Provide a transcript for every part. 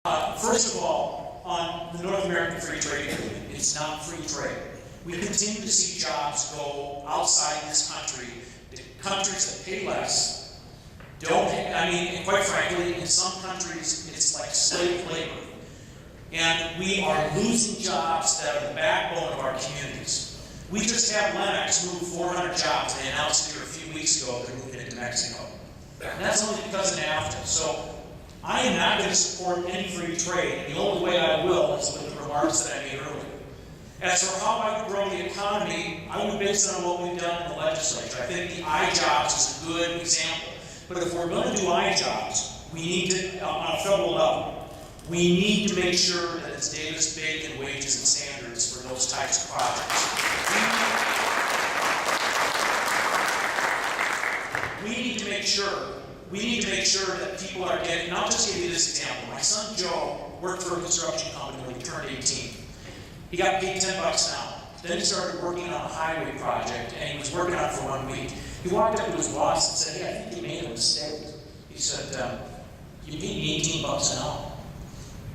First of all, on the North American Free Trade Agreement, it's not free trade. We continue to see jobs go outside this country to countries that pay less. And quite frankly, in some countries, it's like slave labor. And we are losing jobs that are the backbone of our communities. We just had Lennox move 400 jobs. They announced here a few weeks ago they're moving into Mexico. And that's only because of NAFTA. So I am not going to support any free trade. The only way I will is with the remarks that I made earlier. As for how I would grow the economy, I would base it on what we've done in the legislature. I think the iJobs is a good example. But if we're going to do iJobs, we need to, on a federal level, we need to make sure that it's Davis-Bacon wages and standards for those types of projects. We need to make sure that people are getting, and I'll just give you this example. My son Joe worked for a construction company when he turned 18. He got paid $10 an hour. Then he started working on a highway project, and he was working on it for 1 week. He walked up to his boss and said, "Hey, I think you made a mistake." He said, "You paid me $18 an hour."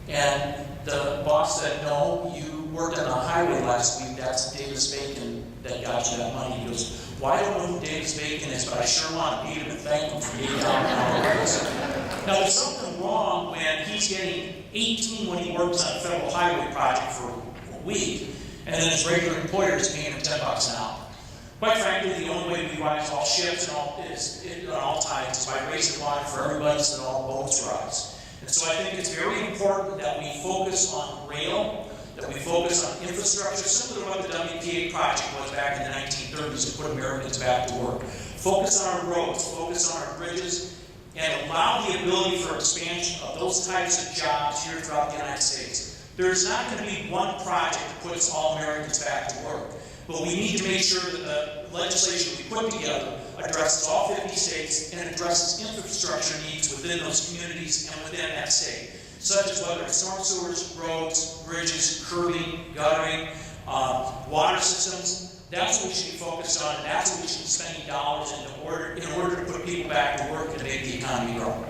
And the boss said, "No, you worked on a highway last week. That's Davis-Bacon that got you that money." He goes, "Well, I don't know who Davis-Bacon is, but I sure want to meet him and thank him for $18 an hour." Now, there's something wrong when he's getting 18 when he works on a federal highway project for a week, and then his regular employer is paying him $10 an hour. Quite frankly, the only way we rise all ships and all tides is by raising water for everybody so that all boats rise. And so I think it's very important that we focus on rail, that we focus on infrastructure, similar to what the WPA project was back in the 1930s to put Americans back to work. Focus on our roads, focus on our bridges, and allow the ability for expansion of those types of jobs here throughout the United States. There's not going to be one project that puts all Americans back to work. But we need to make sure that the legislation we put together addresses all 50 states and addresses infrastructure needs within those communities and within that state, such as whether it's storm sewers, roads, bridges, curbing, guttering, water systems. That's what we should be focused on, and that's what we should be spending dollars in order to put people back to work and make the economy grow.